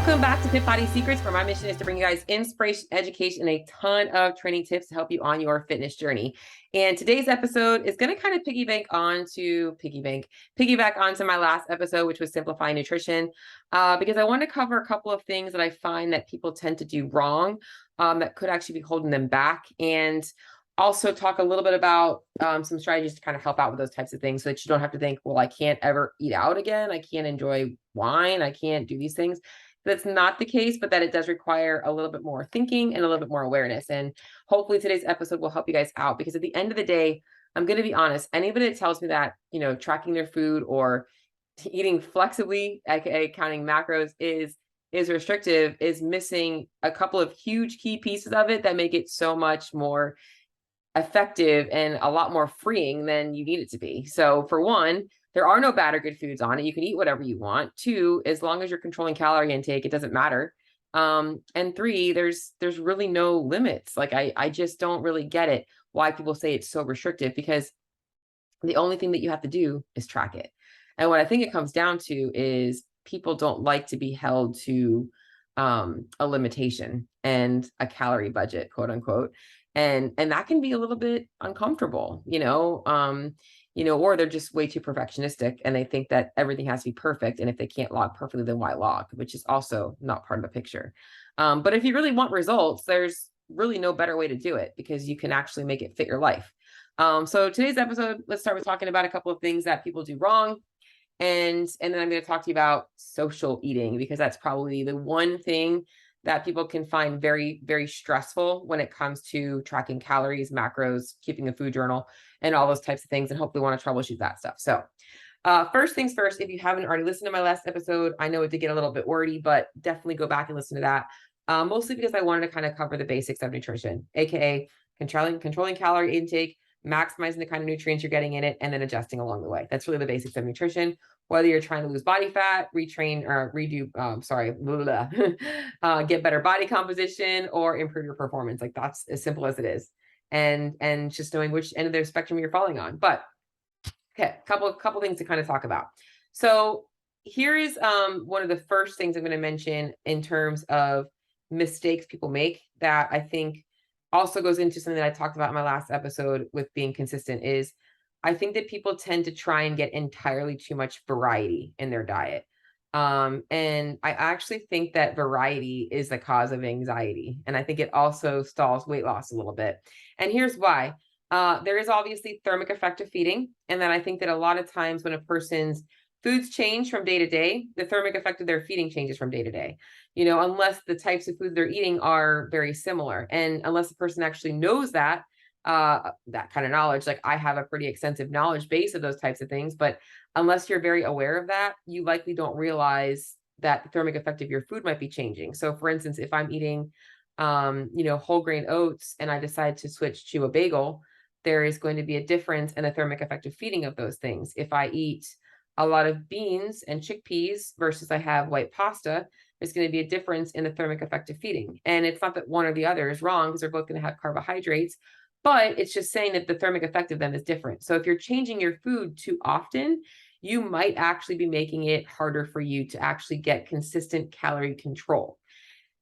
Welcome back to Fitbody Secrets, where my mission is to bring you guys inspiration, education, and a ton of training tips to help you on your fitness journey. And today's episode is going to kind of piggyback onto my last episode, which was simplifying nutrition, because I want to cover a couple of things that I find that people tend to do wrong, that could actually be holding them back, and also talk a little bit about some strategies to kind of help out with those types of things, so that you don't have to think, well, I can't ever eat out again. I can't enjoy wine. I can't do these things. That's not the case, but that it does require a little bit more thinking and a little bit more awareness. And hopefully today's episode will help you guys out, because at the end of the day, I'm going to be honest, anybody that tells me that, tracking their food or eating flexibly, aka counting macros, is restrictive, is missing a couple of huge key pieces of it that make it so much more effective and a lot more freeing than you need it to be. So for one, there are no bad or good foods on it. You can eat whatever you want. Two, as long as you're controlling calorie intake, it doesn't matter. And three, there's really no limits. Like I just don't really get it why people say it's so restrictive, because the only thing that you have to do is track it. And what I think it comes down to is people don't like to be held to a limitation and a calorie budget, quote unquote. And that can be a little bit uncomfortable, or they're just way too perfectionistic and they think that everything has to be perfect. And if they can't log perfectly, then why log? Which is also not part of the picture. But if you really want results, there's really no better way to do it, because you can actually make it fit your life. So today's episode, let's start with talking about a couple of things that people do wrong. And then I'm going to talk to you about social eating, because that's probably the one thing that people can find very, very stressful when it comes to tracking calories, macros, keeping a food journal, and all those types of things, and hopefully want to troubleshoot that stuff. So first things first, if you haven't already listened to my last episode, I know it did get a little bit wordy, but definitely go back and listen to that. Mostly because I wanted to kind of cover the basics of nutrition, aka controlling calorie intake, maximizing the kind of nutrients you're getting in it, and then adjusting along the way. That's really the basics of nutrition. Whether you're trying to lose body fat, retrain or get better body composition, or improve your performance, like that's as simple as it is. And just knowing which end of the spectrum you're falling on. But okay, couple things to kind of talk about. So here is one of the first things I'm going to mention in terms of mistakes people make, that I think also goes into something that I talked about in my last episode with being consistent, is I think that people tend to try and get entirely too much variety in their diet. And I actually think that variety is the cause of anxiety. And I think it also stalls weight loss a little bit. And here's why. There is obviously thermic effect of feeding. And then I think that a lot of times when a person's foods change from day to day, the thermic effect of their feeding changes from day to day, unless the types of food they're eating are very similar. And unless the person actually knows that kind of knowledge, like I have a pretty extensive knowledge base of those types of things, but unless you're very aware of that, you likely don't realize that the thermic effect of your food might be changing. So for instance, if I'm eating, whole grain oats and I decide to switch to a bagel, there is going to be a difference in the thermic effect of feeding of those things. If I eat a lot of beans and chickpeas versus I have white pasta, there's going to be a difference in the thermic effect of feeding. And it's not that one or the other is wrong, because they're both going to have carbohydrates, but it's just saying that the thermic effect of them is different. So if you're changing your food too often, you might actually be making it harder for you to actually get consistent calorie control.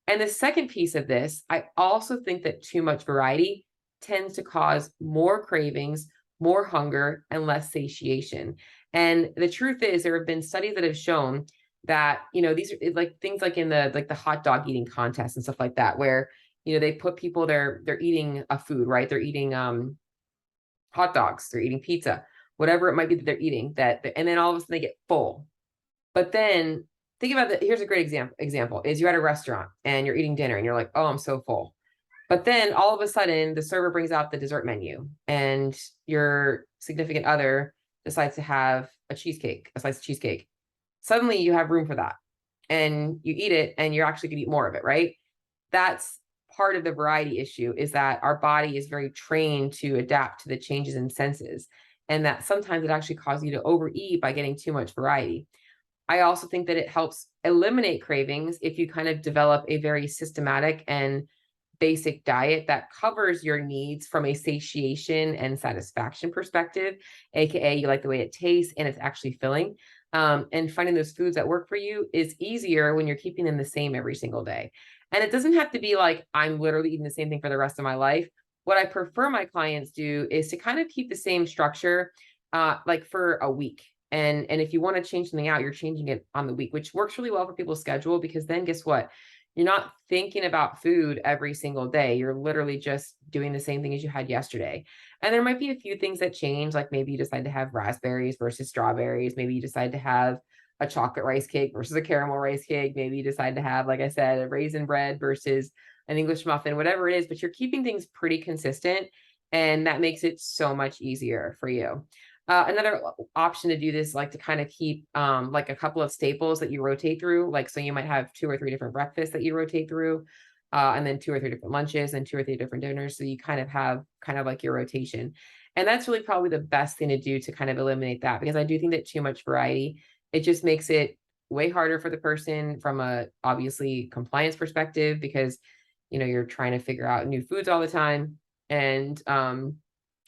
And the second piece of this, I also think that too much variety tends to cause more cravings, more hunger, and less satiation. And the truth is, there have been studies that have shown that, these are like things like in the hot dog eating contest and stuff like that, where, they put people, they're eating a food, right? They're eating hot dogs, they're eating pizza, whatever it might be that they're eating, and then all of a sudden they get full. But then think about that. Here's a great example is you're at a restaurant and you're eating dinner and you're like, oh, I'm so full. But then all of a sudden the server brings out the dessert menu and your significant other decides to have a slice of cheesecake. Suddenly you have room for that and you eat it, and you're actually going to eat more of it, right? That's part of the variety issue, is that our body is very trained to adapt to the changes in senses, and that sometimes it actually causes you to overeat by getting too much variety. I also think that it helps eliminate cravings if you kind of develop a very systematic and basic diet that covers your needs from a satiation and satisfaction perspective, aka you like the way it tastes and it's actually filling. And finding those foods that work for you is easier when you're keeping them the same every single day. And it doesn't have to be like, I'm literally eating the same thing for the rest of my life. What I prefer my clients do is to kind of keep the same structure, like for a week. And if you want to change something out, you're changing it on the week, which works really well for people's schedule, because then guess what? You're not thinking about food every single day. You're literally just doing the same thing as you had yesterday. And there might be a few things that change, like maybe you decide to have raspberries versus strawberries. Maybe you decide to have a chocolate rice cake versus a caramel rice cake. Maybe you decide to have, like I said, a raisin bread versus an English muffin, whatever it is, but you're keeping things pretty consistent. And that makes it so much easier for you. Another option to do this, like to kind of keep like a couple of staples that you rotate through. Like, so you might have 2 or 3 different breakfasts that you rotate through, and then 2 or 3 different lunches and 2 or 3 different dinners. So you kind of have kind of like your rotation. And that's really probably the best thing to do to kind of eliminate that, because I do think that too much variety, it just makes it way harder for the person from a obviously compliance perspective, because you're trying to figure out new foods all the time. And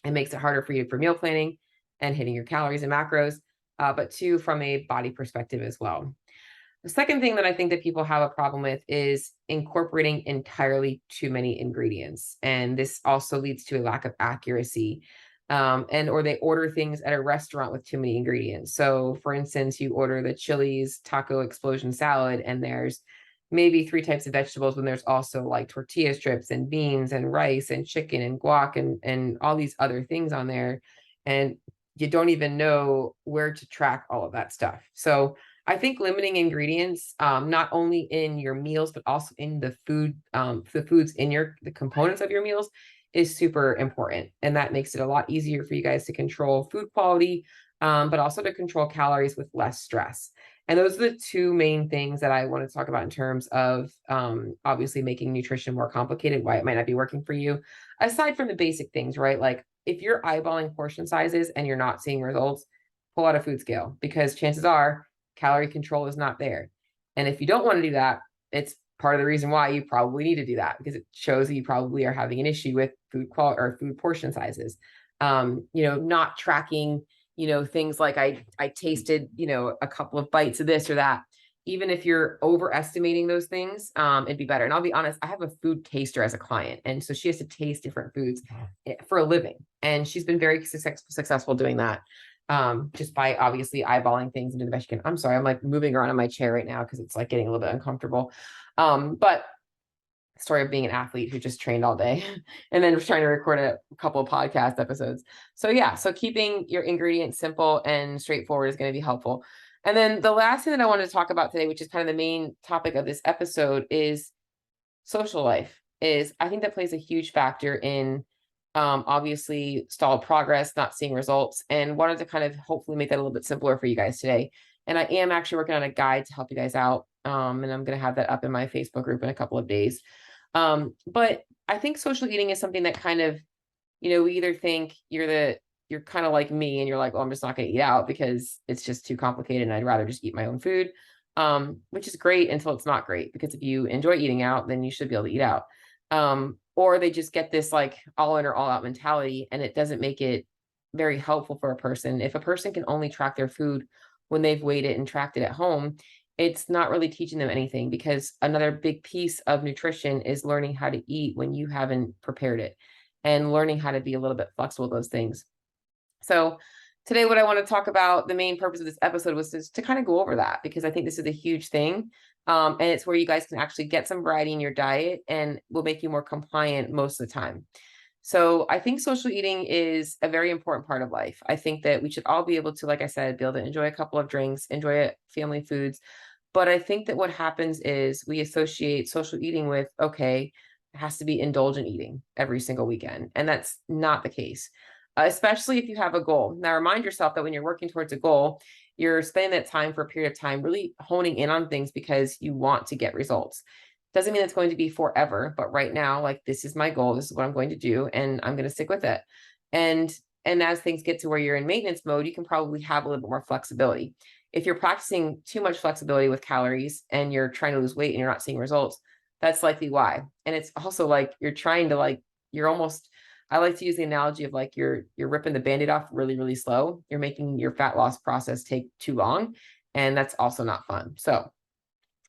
it makes it harder for you for meal planning and hitting your calories and macros, but two, from a body perspective as well. The second thing that I think that people have a problem with is incorporating entirely too many ingredients. And this also leads to a lack of accuracy. Or they order things at a restaurant with too many ingredients. So for instance, you order the Chili's taco explosion salad, and there's maybe 3 types of vegetables, when there's also like tortilla strips and beans and rice and chicken and guac and all these other things on there. And you don't even know where to track all of that stuff. So I think limiting ingredients, not only in your meals, but also in the foods in the components of your meals, is super important. And that makes it a lot easier for you guys to control food quality, but also to control calories with less stress. And those are the 2 main things that I want to talk about in terms of obviously making nutrition more complicated, why it might not be working for you, aside from the basic things, right? Like if you're eyeballing portion sizes and you're not seeing results, pull out a food scale, because chances are calorie control is not there. And if you don't want to do that, it's part of the reason why you probably need to do that, because it shows that you probably are having an issue with food quality or food portion sizes. Not tracking, things like I tasted, a couple of bites of this or that. Even if you're overestimating those things, it'd be better. And I'll be honest, I have a food taster as a client. And so she has to taste different foods for a living. And she's been very successful doing that, just by obviously eyeballing things and doing the best she can. I'm sorry, I'm like moving around in my chair right now because it's like getting a little bit uncomfortable. But story of being an athlete who just trained all day and then was trying to record a couple of podcast episodes. So yeah, so keeping your ingredients simple and straightforward is going to be helpful. And then the last thing that I wanted to talk about today, which is kind of the main topic of this episode, is social life. I think that plays a huge factor in obviously stalled progress, not seeing results, and wanted to kind of hopefully make that a little bit simpler for you guys today. And I am actually working on a guide to help you guys out. And I'm going to have that up in my Facebook group in a couple of days. But I think social eating is something that kind of, we either think you're kind of like me and you're like, oh, I'm just not going to eat out because it's just too complicated and I'd rather just eat my own food, which is great until it's not great, because if you enjoy eating out, then you should be able to eat out. Or they just get this like all in or all out mentality, and it doesn't make it very helpful for a person. If a person can only track their food when they've weighed it and tracked it at home, it's not really teaching them anything, because another big piece of nutrition is learning how to eat when you haven't prepared it, and learning how to be a little bit flexible with those things. So today, what I want to talk about, the main purpose of this episode, was just to kind of go over that, because I think this is a huge thing. And it's where you guys can actually get some variety in your diet and will make you more compliant most of the time. So I think social eating is a very important part of life. I think that we should all be able to, like I said, be able to enjoy a couple of drinks, enjoy family foods. But I think that what happens is we associate social eating with, okay, it has to be indulgent eating every single weekend. And that's not the case, especially if you have a goal. Now, remind yourself that when you're working towards a goal, you're spending that time for a period of time really honing in on things because you want to get results. Doesn't mean it's going to be forever, but right now, like, this is my goal. This is what I'm going to do, and I'm going to stick with it. And as things get to where you're in maintenance mode, you can probably have a little bit more flexibility. If you're practicing too much flexibility with calories and you're trying to lose weight and you're not seeing results, that's likely why. And it's also like you're trying to, like, you're almost I like to use the analogy of like you're ripping the Band-Aid off really, really slow. You're making your fat loss process take too long, and that's also not fun. So,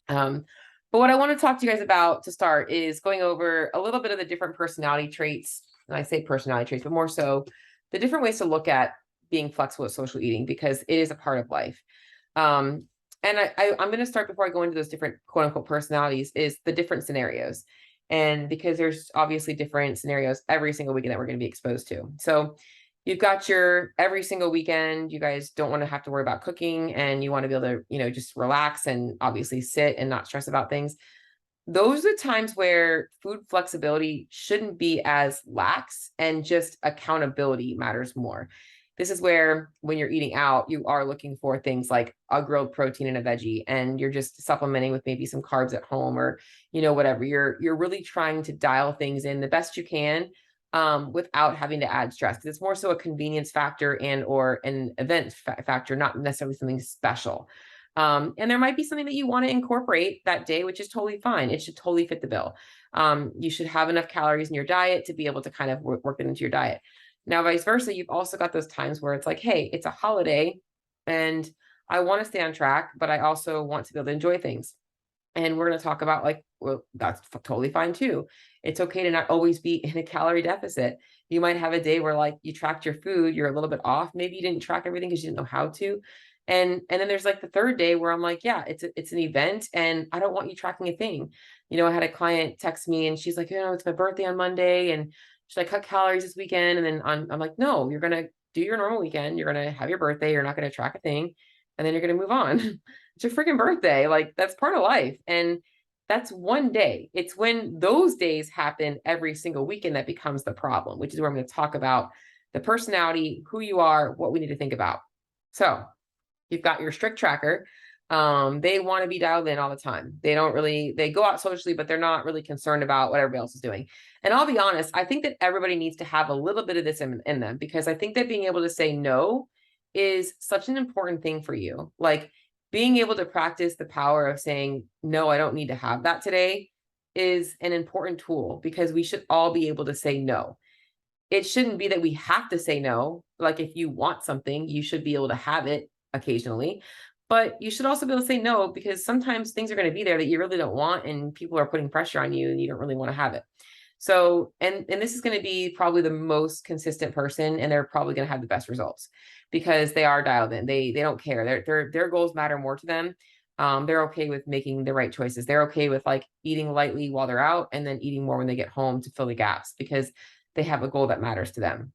but what I want to talk to you guys about to start is going over a little bit of the different personality traits. And I say personality traits, but more so the different ways to look at being flexible with social eating, because it is a part of life. And I'm going to start, before I go into those different quote unquote personalities, is the different scenarios. And because there's obviously different scenarios every single weekend that we're going to be exposed to. So you've got your every single weekend, you guys don't want to have to worry about cooking, and you want to be able to, just relax and obviously sit and not stress about things. Those are times where food flexibility shouldn't be as lax, and just accountability matters more. This is where, when you're eating out, you are looking for things like a grilled protein and a veggie, and you're just supplementing with maybe some carbs at home, or, whatever. You're really trying to dial things in the best you can, without having to add stress, because it's more so a convenience factor and or an event factor, not necessarily something special. And there might be something that you want to incorporate that day, which is totally fine. It should totally fit the bill. You should have enough calories in your diet to be able to kind of work it into your diet. Now, vice versa, you've also got those times where it's like, hey, it's a holiday and I want to stay on track, but I also want to be able to enjoy things. And we're going to talk about, like, well, that's totally fine too. It's okay to not always be in a calorie deficit. You might have a day where, like, you tracked your food, you're a little bit off. Maybe you didn't track everything because you didn't know how to. And then there's like the third day where I'm like, yeah, it's an event and I don't want you tracking a thing. I had a client text me and she's like, it's my birthday on Monday and should I cut calories this weekend? And then I'm like, no, you're going to do your normal weekend. You're going to have your birthday. You're not going to track a thing. And then you're going to move on. It's your freaking birthday. Like, that's part of life. And that's one day. It's when those days happen every single weekend that becomes the problem, which is where I'm going to talk about the personality, who you are, what we need to think about. So you've got your strict tracker. They want to be dialed in all the time. They go out socially, but they're not really concerned about what everybody else is doing. And I'll be honest, I think that everybody needs to have a little bit of this in them, because I think that being able to say no is such an important thing for you. Like, being able to practice the power of saying, no, I don't need to have that today, is an important tool, because we should all be able to say no. It shouldn't be that we have to say no. Like, if you want something, you should be able to have it occasionally, but you should also be able to say no, because sometimes things are going to be there that you really don't want, and people are putting pressure on you and you don't really want to have it. So, and this is going to be probably the most consistent person, and they're probably going to have the best results, because they are dialed in. They don't care. Their goals matter more to them. They're okay with making the right choices. They're okay with, like, eating lightly while they're out and then eating more when they get home to fill the gaps, because they have a goal that matters to them.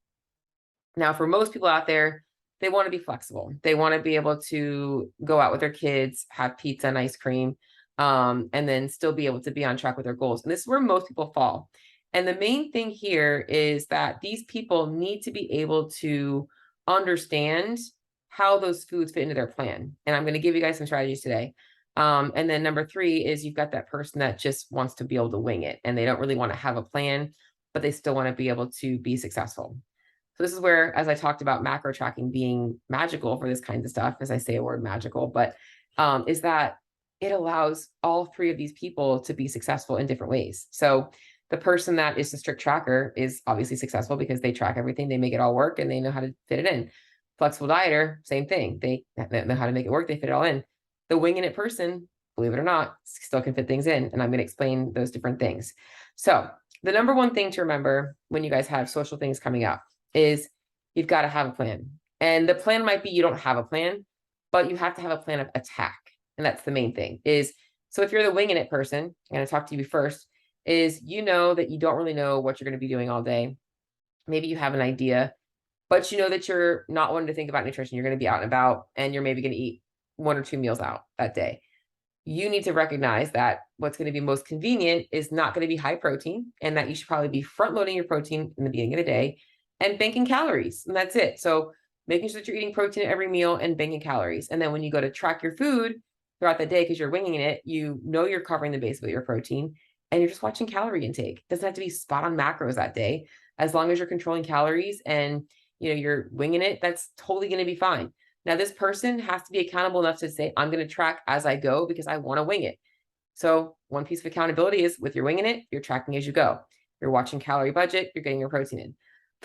Now, for most people out there, they want to be flexible. They want to be able to go out with their kids, have pizza and ice cream, and then still be able to be on track with their goals. And this is where most people fall. And the main thing here is that these people need to be able to understand how those foods fit into their plan. And I'm going to give you guys some strategies today. And then number 3 is you've got that person that just wants to be able to wing it, and they don't really want to have a plan, but they still want to be able to be successful. So this is where, as I talked about macro tracking being magical for this kind of stuff, as I say a word magical, but is that it allows all 3 of these people to be successful in different ways. So the person that is the strict tracker is obviously successful because they track everything, they make it all work, and they know how to fit it in. Flexible dieter, same thing. They know how to make it work, they fit it all in. The winging it person, believe it or not, still can fit things in. And I'm going to explain those different things. So the number one thing to remember when you guys have social things coming up is you've got to have a plan. And the plan might be you don't have a plan, but you have to have a plan of attack. And that's the main thing is, so if you're the winging it person, I'm going to talk to you first, is that you don't really know what you're going to be doing all day. Maybe you have an idea, but you know that you're not wanting to think about nutrition. You're going to be out and about, and you're maybe going to eat 1 or 2 meals out that day. You need to recognize that what's going to be most convenient is not going to be high protein, and that you should probably be front loading your protein in the beginning of the day and banking calories. And that's it. So making sure that you're eating protein at every meal and banking calories. And then when you go to track your food throughout the day, because you're winging it, you're covering the base with your protein, and you're just watching calorie intake. It doesn't have to be spot on macros that day. As long as you're controlling calories and you're winging it, that's totally going to be fine. Now, this person has to be accountable enough to say, I'm going to track as I go because I want to wing it. So one piece of accountability is with your winging it, you're tracking as you go. You're watching calorie budget, you're getting your protein in.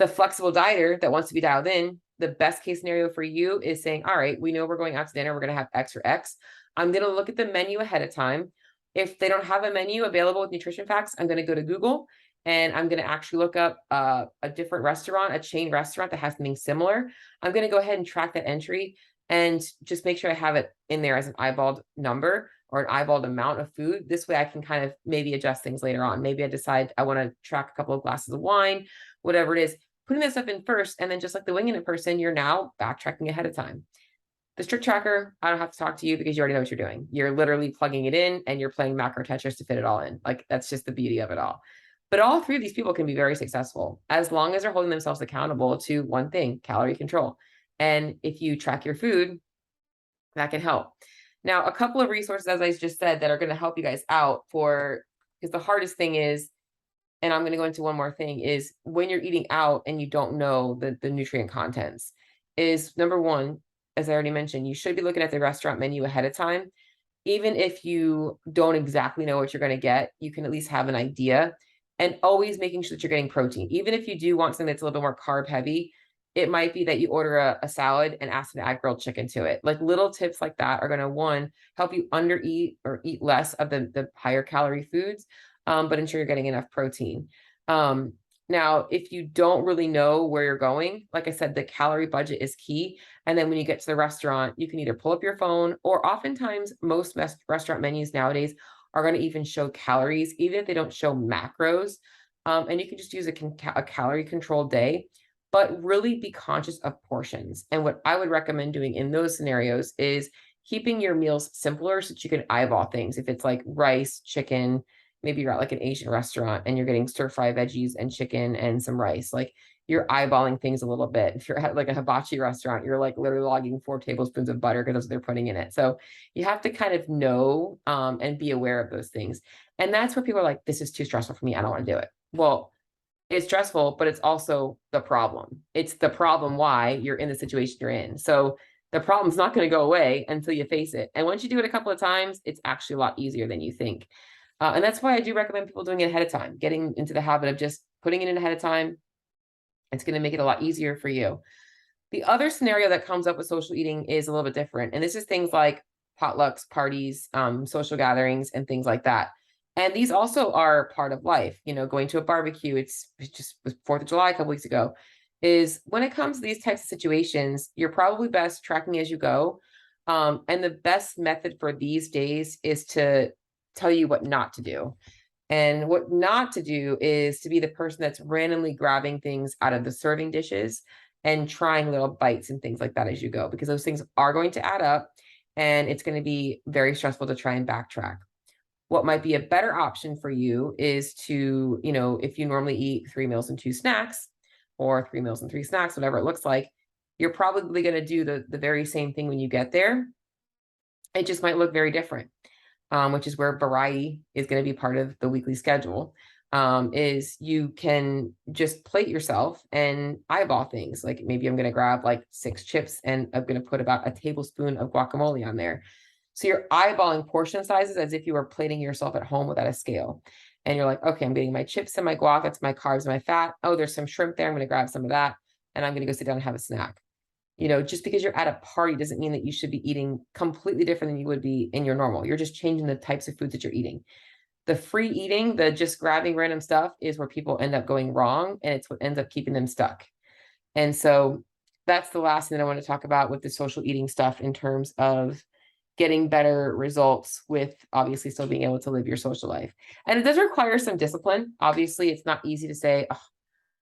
The flexible dieter that wants to be dialed in, the best case scenario for you is saying, all right, we know we're going out to dinner. We're going to have X or X. I'm going to look at the menu ahead of time. If they don't have a menu available with nutrition facts, I'm going to go to Google and I'm going to actually look up a different restaurant, a chain restaurant that has something similar. I'm going to go ahead and track that entry and just make sure I have it in there as an eyeballed number or an eyeballed amount of food. This way I can kind of maybe adjust things later on. Maybe I decide I want to track a couple of glasses of wine, whatever it is. Putting that stuff in first, and then just like the winging it person, you're now backtracking ahead of time. The strict tracker, I don't have to talk to you because you already know what you're doing. You're literally plugging it in and you're playing macro Tetris to fit it all in. Like, that's just the beauty of it all. But all three of these people can be very successful as long as they're holding themselves accountable to one thing, calorie control. And if you track your food, that can help. Now, a couple of resources, as I just said, that are going to help you guys out because the hardest thing is, and I'm going to go into one more thing, is when you're eating out and you don't know the nutrient contents, is number one, as I already mentioned, you should be looking at the restaurant menu ahead of time. Even if you don't exactly know what you're going to get, you can at least have an idea, and always making sure that you're getting protein. Even if you do want something that's a little bit more carb heavy, it might be that you order a salad and ask them to add grilled chicken to it. Like, little tips like that are going to, one, help you undereat or eat less of the higher calorie foods, but ensure you're getting enough protein. Now, if you don't really know where you're going, like I said, the calorie budget is key. And then when you get to the restaurant, you can either pull up your phone, or oftentimes most restaurant menus nowadays are going to even show calories, even if they don't show macros. And you can just use a calorie controlled day, but really be conscious of portions. And what I would recommend doing in those scenarios is keeping your meals simpler so that you can eyeball things. If it's like rice, chicken, maybe you're at like an Asian restaurant and you're getting stir-fry veggies and chicken and some rice, like, you're eyeballing things a little bit. If you're at like a hibachi restaurant, you're like literally logging 4 tablespoons of butter because that's what they're putting in it. So you have to kind of know and be aware of those things. And that's where people are like, this is too stressful for me, I don't want to do it. Well, it's stressful, but it's also the problem. It's the problem why you're in the situation you're in. So the problem's not going to go away until you face it. And once you do it a couple of times, it's actually a lot easier than you think. And that's why I do recommend people doing it ahead of time, getting into the habit of just putting it in ahead of time. It's going to make it a lot easier for you. The other scenario that comes up with social eating is a little bit different. And this is things like potlucks, parties, social gatherings, and things like that. And these also are part of life. You know, going to a barbecue, it just was 4th of July a couple weeks ago, is when it comes to these types of situations, you're probably best tracking as you go. And the best method for these days is to tell you what not to do. And what not to do is to be the person that's randomly grabbing things out of the serving dishes and trying little bites and things like that as you go, because those things are going to add up and it's going to be very stressful to try and backtrack. What might be a better option for you is to, you know, if you normally eat 3 meals and 2 snacks, or 3 meals and 3 snacks, whatever it looks like, you're probably going to do the very same thing when you get there. It just might look very different. Which is where variety is going to be part of the weekly schedule, is you can just plate yourself and eyeball things. Like, maybe I'm going to grab like 6 chips and I'm going to put about a tablespoon of guacamole on there. So you're eyeballing portion sizes as if you were plating yourself at home without a scale. And you're like, okay, I'm getting my chips and my guac. That's my carbs and my fat. Oh, there's some shrimp there. I'm going to grab some of that. And I'm going to go sit down and have a snack. You know, just because you're at a party doesn't mean that you should be eating completely different than you would be in your normal. You're just changing the types of foods that you're eating. The free eating, the just grabbing random stuff, is where people end up going wrong, and it's what ends up keeping them stuck. And so that's the last thing that I want to talk about with the social eating stuff, in terms of getting better results with obviously still being able to live your social life. And it does require some discipline. Obviously, it's not easy to say, oh,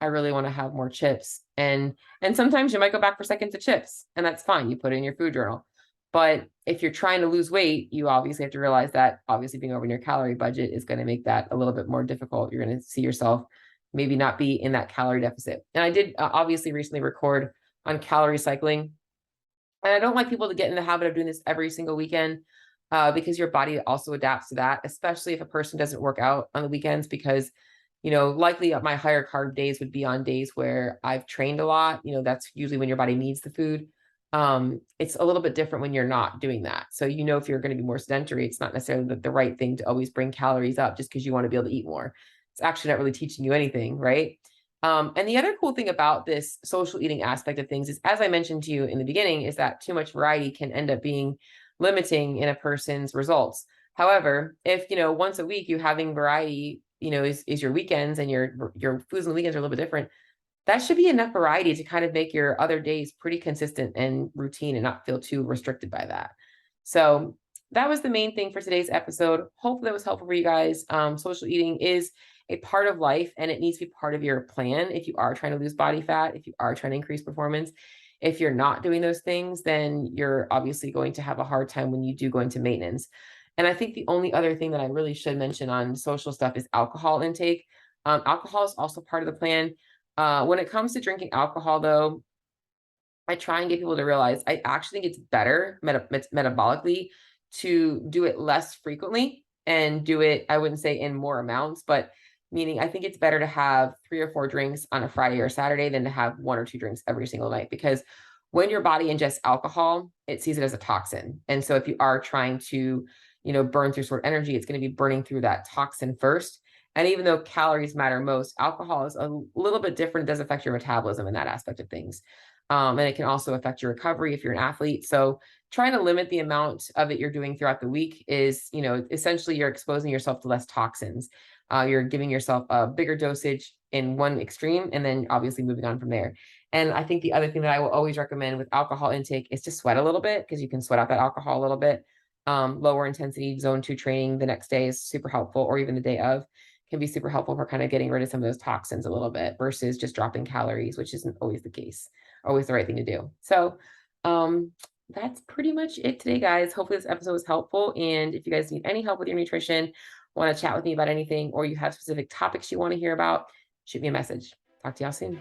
I really want to have more chips. And sometimes you might go back for seconds of chips, and that's fine. You put it in your food journal. But if you're trying to lose weight, you obviously have to realize that obviously being over in your calorie budget is going to make that a little bit more difficult. You're going to see yourself maybe not be in that calorie deficit. And I did obviously recently record on calorie cycling. And I don't like people to get in the habit of doing this every single weekend, because your body also adapts to that, especially if a person doesn't work out on the weekends, because, you know, likely my higher carb days would be on days where I've trained a lot. You know, that's usually when your body needs the food. It's a little bit different when you're not doing that. So, you know, if you're going to be more sedentary, it's not necessarily the right thing to always bring calories up just because you want to be able to eat more. It's actually not really teaching you anything, right? And the other cool thing about this social eating aspect of things is, as I mentioned to you in the beginning, is that too much variety can end up being limiting in a person's results. However, if, once a week you having variety, is your weekends, and your foods on the weekends are a little bit different, that should be enough variety to kind of make your other days pretty consistent and routine and not feel too restricted by that. So that was the main thing for today's episode. Hopefully that was helpful for you guys. Social eating is a part of life, and it needs to be part of your plan if you are trying to lose body fat, if you are trying to increase performance. If you're not doing those things, then you're obviously going to have a hard time when you do go into maintenance. And I think the only other thing that I really should mention on social stuff is alcohol intake. Alcohol is also part of the plan. When it comes to drinking alcohol, though, I try and get people to realize I actually think it's better metabolically to do it less frequently and do it, I wouldn't say in more amounts, but meaning I think it's better to have 3 or 4 drinks on a Friday or Saturday than to have 1 or 2 drinks every single night. Because when your body ingests alcohol, it sees it as a toxin. And so if you are trying to, burn through stored energy, it's going to be burning through that toxin first. And even though calories matter most, alcohol is a little bit different. It does affect your metabolism in that aspect of things. And it can also affect your recovery if you're an athlete. So trying to limit the amount of it you're doing throughout the week is, essentially you're exposing yourself to less toxins. You're giving yourself a bigger dosage in one extreme, and then obviously moving on from there. And I think the other thing that I will always recommend with alcohol intake is to sweat a little bit, because you can sweat out that alcohol a little bit. Lower intensity zone 2 training the next day is super helpful, or even the day of can be super helpful for kind of getting rid of some of those toxins a little bit versus just dropping calories, which isn't always the case, always the right thing to do. So that's pretty much it today, guys. Hopefully this episode was helpful. And if you guys need any help with your nutrition, want to chat with me about anything, or you have specific topics you want to hear about, shoot me a message. Talk to y'all soon.